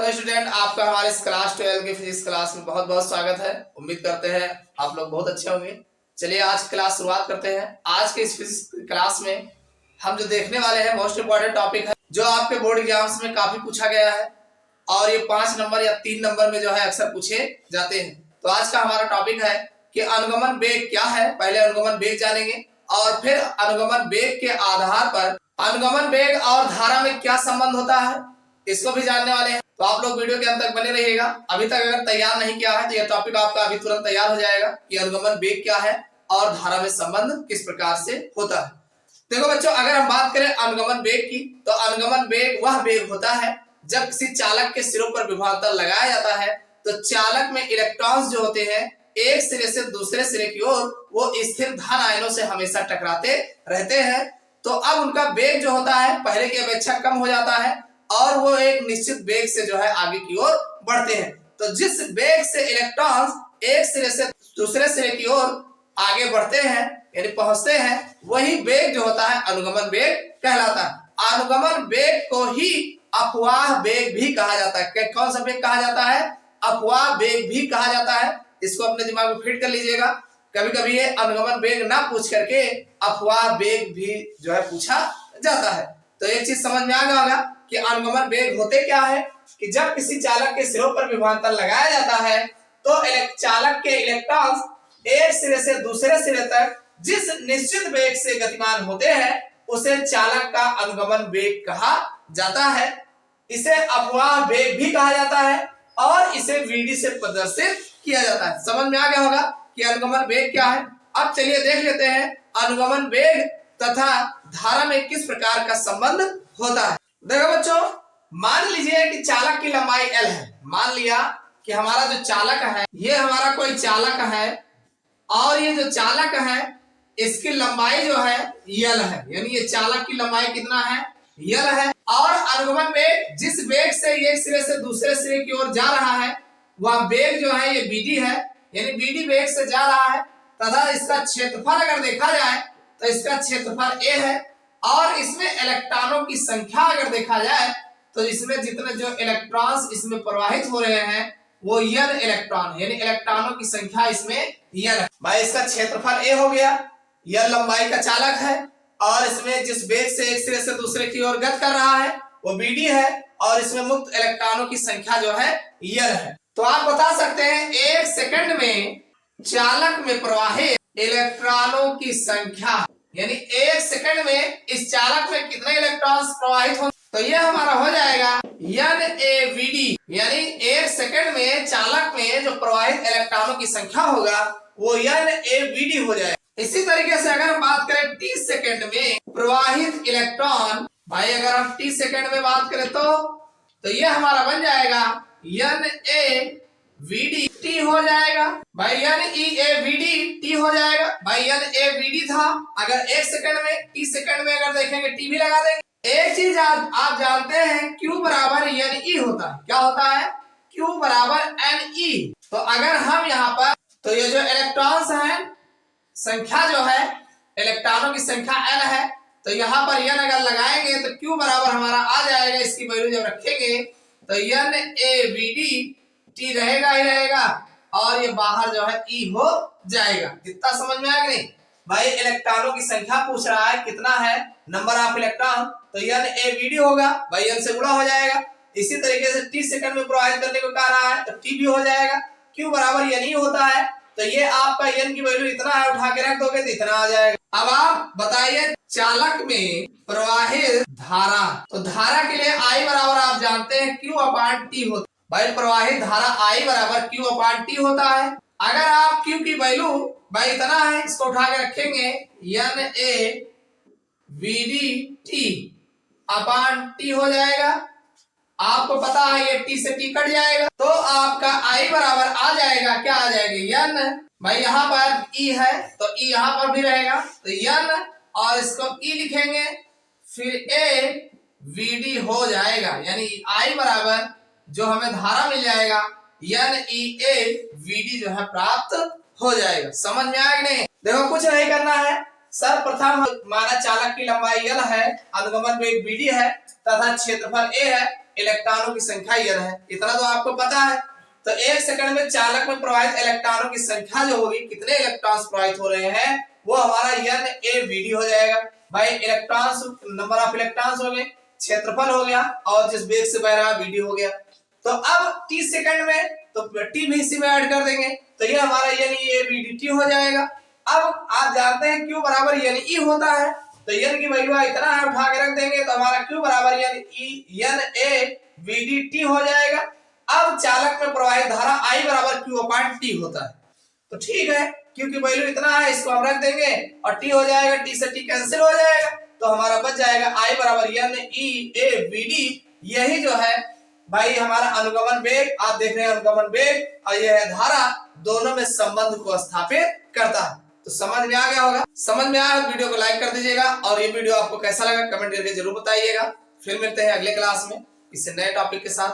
Hello student, आपका हमारे इस क्लास 12 के फिजिक्स क्लास में बहुत बहुत स्वागत है। उम्मीद करते हैं आप लोग बहुत अच्छे होंगे। चलिए आज क्लास शुरुआत करते हैं। आज के इस फिजिक्स क्लास में हम जो देखने वाले हैं मोस्ट इम्पोर्टेंट टॉपिक है जो आपके बोर्ड एग्जाम्स में काफी पूछा गया है और ये 5 नंबर या 3 नंबर में जो है अक्सर पूछे जाते हैं। तो आज का हमारा टॉपिक है कि अनुगमन वेग क्या है। पहले अनुगमन वेग जानेंगे और फिर अनुगमन वेग के आधार पर अनुगमन वेग और धारा में क्या संबंध होता है इसको भी जानने वाले हैं। तो आप लोग वीडियो के अंत तक बने रहिएगा। अभी तक अगर तैयार नहीं किया है तो यह टॉपिक आपका अभी तुरंत तैयार हो जाएगा कि अनुगमन वेग क्या है और धारा में संबंध किस प्रकार से होता है। देखो बच्चों, अगर हम बात करें अनुगमन वेग की तो अनुगमन वेग वह वेग होता है जब किसी चालक के सिरों पर विभवांतर लगाया जाता है तो चालक में इलेक्ट्रॉन्स जो होते हैं एक सिरे से दूसरे सिरे की ओर वो स्थिर धन आयनों से हमेशा टकराते रहते हैं। तो अब उनका वेग जो होता है पहले की अपेक्षा कम हो जाता है और वो एक निश्चित वेग से जो है आगे की ओर बढ़ते हैं। तो जिस वेग से इलेक्ट्रॉन्स एक सिरे से दूसरे सिरे की ओर आगे बढ़ते हैं यानी पहुंचते हैं, वही वेग जो होता है अनुगमन वेग कहलाता है। अनुगमन वेग को ही अपवाह वेग भी कहा जाता है। कौन सा वेग कहा जाता है? अपवाह वेग भी कहा जाता है। इसको अपने दिमाग में फिट कर लीजिएगा। कभी कभी ये अनुगमन वेग ना पूछ करके अपवाह वेग भी जो है पूछा जाता है। तो एक चीज समझ में आ गया होगा कि अनुगमन वेग होते क्या है कि जब किसी चालक के सिरों पर विभवांतर लगाया जाता है तो चालक के इलेक्ट्रॉन्स एक सिरे से दूसरे सिरे तक जिस निश्चित वेग से गतिमान होते हैं उसे चालक का अनुगमन वेग कहा जाता है। इसे अपवाह वेग भी कहा जाता है और इसे वीडी से प्रदर्शित किया जाता है। समझ में आ गया होगा कि अनुगमन वेग क्या है। अब चलिए देख लेते हैं अनुगमन वेग तथा धारा में किस प्रकार का संबंध होता है। देखो बच्चों, मान लीजिए कि चालक की लंबाई L है। मान लिया कि हमारा जो चालक है ये हमारा कोई चालक है और ये जो चालक है इसकी लंबाई जो है L है, यानी ये चालक की लंबाई कितना है? L है। और अनुगमन वेग जिस वेग से एक सिरे से दूसरे सिरे की ओर जा रहा है वह वेग जो है ये BD है, यानी BD वेग से जा रहा है तथा इसका क्षेत्रफल अगर देखा जाए तो इसका क्षेत्रफल A है और इसमें इलेक्ट्रॉनों की संख्या अगर देखा जाए तो इसमें जितने जो इलेक्ट्रॉन्स इसमें प्रवाहित हो रहे हैं वो N इलेक्ट्रॉन, यानी इलेक्ट्रॉनों की संख्या इसमें N है। भाई इसका क्षेत्रफल A हो गया, L लंबाई का चालक है और इसमें जिस वेग से एक सिरे से दूसरे की ओर गति कर रहा है वो BD है और इसमें मुक्त इलेक्ट्रॉनों की संख्या जो है N है। तो आप बता सकते हैं एक सेकंड में चालक में प्रवाहित इलेक्ट्रॉनों की संख्या, यानी एक सेकंड में इस चालक में कितने इलेक्ट्रॉन्स प्रवाहित हो, तो यह हमारा हो जाएगा NaVD, यानी एक सेकंड में चालक में जो प्रवाहित इलेक्ट्रॉनों की संख्या होगा वो NaVD हो जाएगा। इसी तरीके से अगर हम बात करें T सेकंड में प्रवाहित इलेक्ट्रॉन, भाई अगर हम T सेकंड में बात करें तो यह हमारा बन जाएगा NaVD T हो जाएगा। भाई NeAVD T हो जाएगा। भाई NaVD था, अगर एक सेकंड में T सेकंड में अगर देखेंगे T भी लगा देंगे। एक चीज आप जानते हैं Q बराबर Ne होता है। क्या होता है? Q बराबर Ne। तो अगर हम यहाँ पर तो ये जो इलेक्ट्रॉन्स हैं संख्या जो है इलेक्ट्रॉनों की संख्या N है तो यहाँ पर N अगर लगाएंगे तो Q बराबर हमारा आ जाएगा। इसकी वैल्यू जब रखेंगे तो NaVD T रहेगा ही रहेगा और ये बाहर जो है E हो जाएगा। इतना समझ में आया नहीं? भाई इलेक्ट्रॉनों की संख्या पूछ रहा है कितना है नंबर ऑफ इलेक्ट्रॉन, तो NaVD होगा, भाई N से गुणा हो जाएगा। इसी तरीके से T सेकंड में प्रवाहित करने को कह रहा है तो T भी हो जाएगा। Q बराबर N होता है तो ये आपका N की वैल्यू इतना है, उठा के रख दोगे तो इतना आ जाएगा। अब आप बताइए चालक में प्रवाहित धारा, तो धारा के लिए I बराबर आप जानते हैं Q/T होता है। भाई प्रवाहित धारा I बराबर Q/T होता है। अगर आप Q की वैल्यू भाई इतना है, इसको उठा के रखेंगे NaVD/T हो जाएगा। आपको पता है ये T से T कट जाएगा तो आपका I बराबर आ जाएगा, क्या आ जाएगा? N। भाई यहाँ पर E है तो E यहाँ पर भी रहेगा तो N और इसको E लिखेंगे फिर AVD हो जाएगा, यानी I बराबर जो हमें धारा मिल जाएगा NeAVD जो है प्राप्त हो जाएगा। समझ में आया कि नहीं? देखो कुछ नहीं करना है, सर्वप्रथम माना चालक की लंबाई L है, अनुगमन वेग BD है तथा क्षेत्रफल A है इलेक्ट्रॉनों की संख्या n है, इतना तो आपको पता है। तो 1 सेकंड में चालक में प्रवाहित इलेक्ट्रॉनों की संख्या जो होगी, कितने इलेक्ट्रॉन्स प्रवाहित हो रहे हैं, वो हमारा NaVd हो जाएगा। भाई इलेक्ट्रॉन्स, नंबर ऑफ इलेक्ट्रॉन्स हो गए, क्षेत्रफल हो गया, और जिस वेग से बह रहा है Vd हो गया। तो अब t सेकंड में तो t भी इसी में ऐड कर देंगे, तो ये हमारा NaVdt हो जाएगा। अब आप जानते हैं Q बराबर Ne होता है, तो n की वैल्यू इतना है उठा के रख देंगे, तो हमारा Q बराबर NaVdt हो जाएगा। अब चालक में प्रवाहित धारा I बराबर Q/T होता है, तो ठीक है, Q की वैल्यू इतना है, इसको हम रख देंगे और T हो जाएगा, T से T कैंसिल हो जाएगा, तो हमारा बच जाएगा I बराबर NeAVd। यही जो है भाई हमारा अनुगमन वेग, आप देख रहे हैं अनुगमन वेग और यह धारा, दोनों में संबंध को स्थापित करता है। तो समझ में आ गया होगा। समझ में आया तो वीडियो को लाइक कर दीजिएगा, और ये वीडियो आपको कैसा लगा कमेंट करके जरूर बताइएगा। फिर मिलते हैं अगले क्लास में किसी नए टॉपिक के साथ।